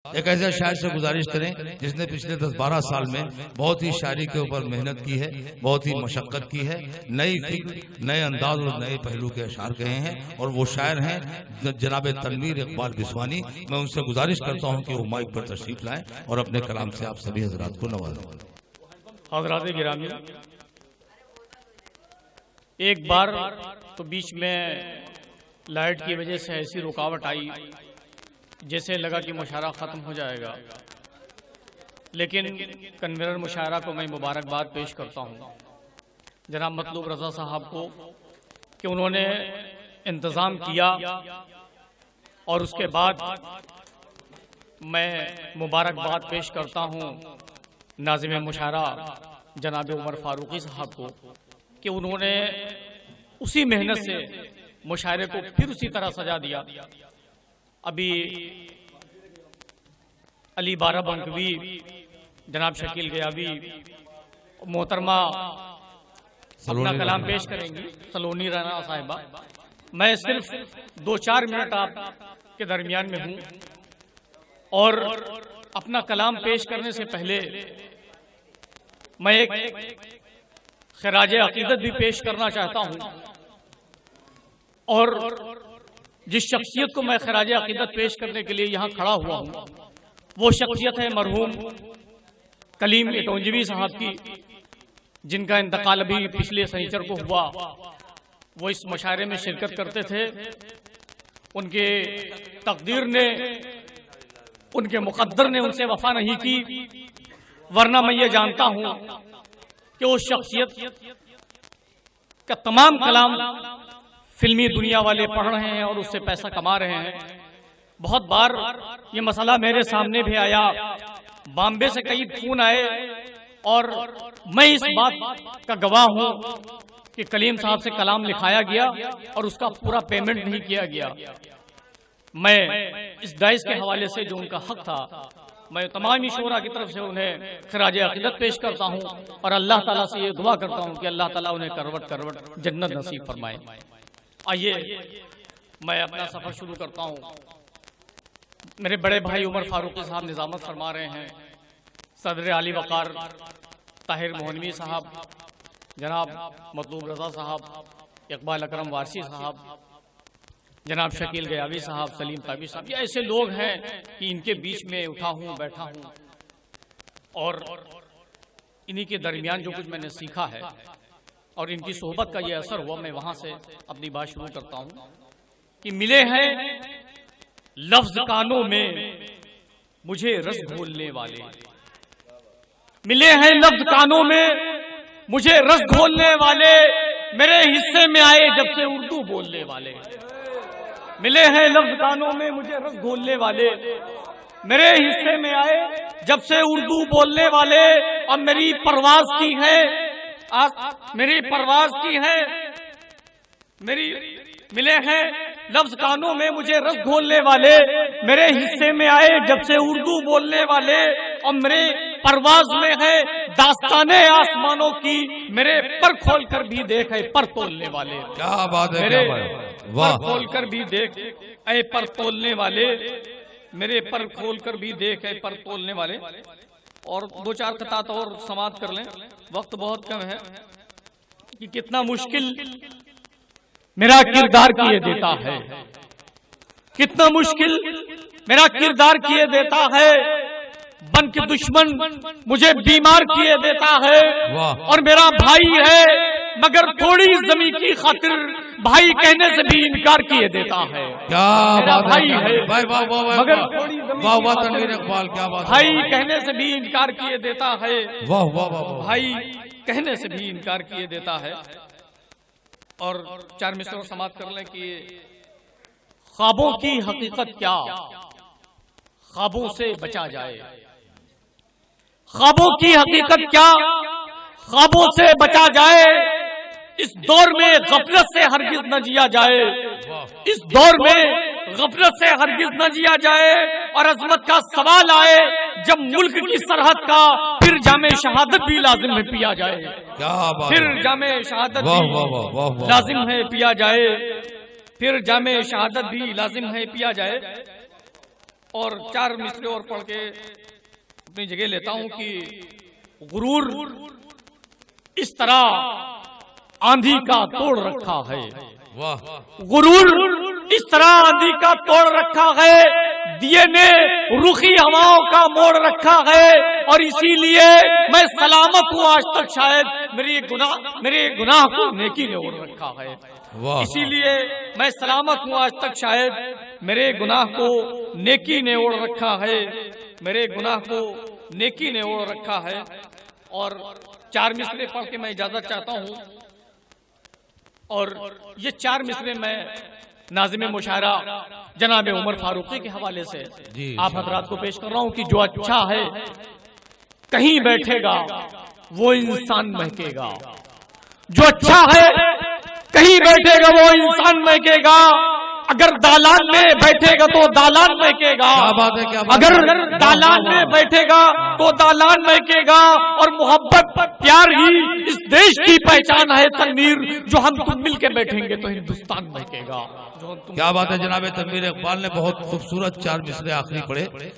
एक ऐसे शायर से गुजारिश करें जिसने पिछले 10-12 साल में बहुत ही शायरी के ऊपर मेहनत की है, बहुत ही मशक्कत की है, नई फिक्र, नए अंदाज और नए पहलू के अशार कहे हैं, और वो शायर हैं जनाब तनवीर इकबाल बिस्वानी। मैं उनसे गुजारिश करता हूं कि वो माइक पर तशरीफ लाएं और अपने कलाम से आप सभी हजरात को नवाजें। हजरात गिरामी, एक बार तो बीच में लाइट की वजह से ऐसी रुकावट आई जैसे लगा कि मुशायरा ख़त्म हो जाएगा, लेकिन कन्वीनर मुशायरा को मैं मुबारकबाद पेश करता हूँ जनाब मतलूब रज़ा साहब को कि उन्होंने इंतज़ाम किया, और उसके बाद मैं मुबारकबाद पेश करता हूँ नाज़िम मुशायरा जनाब उमर फारूकी साहब को कि उन्होंने उसी मेहनत से मुशायरे को फिर उसी तरह सजा दिया। अभी अली बारा बंकवी, जनाब शकील गयावी, मोहतरमा अपना कलाम पेश करेंगी, सलोनी राना साहिबा। मैं सिर्फ 2-4 मिनट आपके दरमियान में हूँ, और अपना कलाम पेश करने से पहले मैं एक खराज अकीदत भी पेश करना चाहता हूँ, और जिस शख्सियत को मैं खराज अकीदत पेश करने के लिए यहाँ खड़ा हुआ हूँ वो शख्सियत है मरहूम कलीम इटौंजवी साहब की, जिनका इंतकाल अभी पिछले शनिचर को हुआ। वो इस मुशायरे में शिरकत करते थे। उनके तकदीर ने, उनके मुकद्दर ने उनसे वफा नहीं की, वरना मैं ये जानता हूँ कि उस शख्सियत का तमाम कलाम फिल्मी दुनिया वाले पढ़ रहे हैं और उससे पैसा कमा रहे हैं। बहुत बार ये मसला मेरे सामने भी आया, बॉम्बे से कई फोन आए, और मैं इस बात का गवाह हूँ कि कलीम साहब से कलाम लिखाया गया और उसका पूरा पेमेंट नहीं किया गया। मैं इस दाइश के हवाले से जो उनका हक था, मैं तमाम शोरा की तरफ से उन्हें खराज अकीदत पेश करता हूँ, और अल्लाह ताला से ये दुआ करता हूँ कि अल्लाह ताला उन्हें करवट करवट जन्नत नसीब फरमाए। आइए मैं अपना सफर शुरू करता हूँ। मेरे बड़े भाई उमर फारूकी साहब निजामत फरमा रहे हैं, सदर आली वकार ताहिर मोहनवी साहब, जनाब मतलूब रज़ा साहब, इकबाल अकरम वारसी साहब, जनाब शकील गयावी साहब, सलीम ताबी साहब, ये ऐसे लोग हैं कि इनके बीच में उठा हूँ, बैठा हूँ, और इन्हीं के दरमियान जो कुछ मैंने सीखा है और इनकी सोहबत का ये असर हुआ, मैं वहां से अपनी बात शुरू करता हूँ कि मिले हैं लफ्ज कानों में मुझे रस घोलने वाले, मिले हैं लफ्ज कानों में मुझे रस घोलने वाले, मेरे हिस्से में आए जब से उर्दू बोलने वाले। मिले हैं लफ्ज कानों में मुझे रस घोलने वाले, मेरे हिस्से में आए जब से उर्दू बोलने वाले। अब मेरी परवाज की है, मेरी परवाज की है, मेरी मिले हैं लफ्ज कानों में मुझे रस घोलने वाले, मेरे हिस्से में आए जब से उर्दू बोलने वाले। और मेरे परवाज में है दास्ताने आसमानों की, मेरे पर खोल कर भी देख है पर तोलने वाले। क्या बात है, मेरे वाह, पर खोल कर भी देख ऐ पर तोलने वाले, मेरे पर खोल कर भी देख है पर तोलने वाले। और 2-4 कतात और समाप्त कर लें, वक्त बहुत कम है। कि कितना मुश्किल मेरा किरदार किए देता है, कितना मुश्किल मेरा किरदार किए देता है, बन के दुश्मन मुझे बीमार किए देता है। और मेरा भाई है मगर थोड़ी जमीन की खातिर भाई कहने से भी इनकार किए देता है। क्या बात भाई है मगर तनवीर इकबाल, क्या बात, भाई कहने से भी इनकार किए देता है। वाह वाह वाह, भाई कहने से भी इनकार किए देता है। और 4 मिसरों समाप्त कर लें कि ख्वाबों की हकीकत क्या, ख्वाबों से बचा जाए। ख्वाबों की हकीकत क्या, ख्वाबों से बचा जाए। इस दौर में गफलत से हरगिज न जिया जाए, इस दौर में गफलत से हरगिज न जिया जाए। और अजमत का सवाल आए जब मुल्क की सरहद का, फिर जामे शहादत भी लाजिम है पिया जाए। क्या बात, फिर जामे शहादत भी लाजिम है पिया जाए, फिर जामे शहादत भी लाजिम है पिया जाए। और 4 मिसरे और पढ़ के अपनी जगह लेता हूं कि गुरूर इस तरह आंधी का तोड़ रखा है, वाह, गुरूर इस तरह आंधी का तोड़ रखा है, दिए ने रुखी हवाओं का मोड़ रखा है, और इसीलिए मैं सलामत हूं आज तक, शायद मेरे गुनाह को नेकी ने ओढ़ रखा है। वाह, इसीलिए मैं सलामत हूं आज तक, शायद मेरे गुनाह को नेकी ने ओढ़ रखा है, मेरे गुनाह को नेकी ने ओढ़ रखा है। और 4 मिसरे पढ़ के मैं इजाजत चाहता हूं, और ये 4 मिसरे मैं नाज़िम मुशायरा जनाब उमर फारूकी के हवाले से आप हजरात को पेश कर रहा हूं कि जो अच्छा है कहीं बैठेगा वो इंसान महकेगा, जो अच्छा है कहीं बैठेगा वो इंसान महकेगा, अगर दालान में बैठेगा तो दालान महकेगा, क्या बात है, क्या बात अगर है। दालान में बैठेगा तो दालान महकेगा, और मोहब्बत प्यार ही इस देश की पहचान है तनवीर, जो हम तुम मिल के बैठेंगे तो हिंदुस्तान महकेगा। क्या बात है। जनाब तनवीर इकबाल ने बहुत खूबसूरत 4 मिसरे आखिरी पढ़े।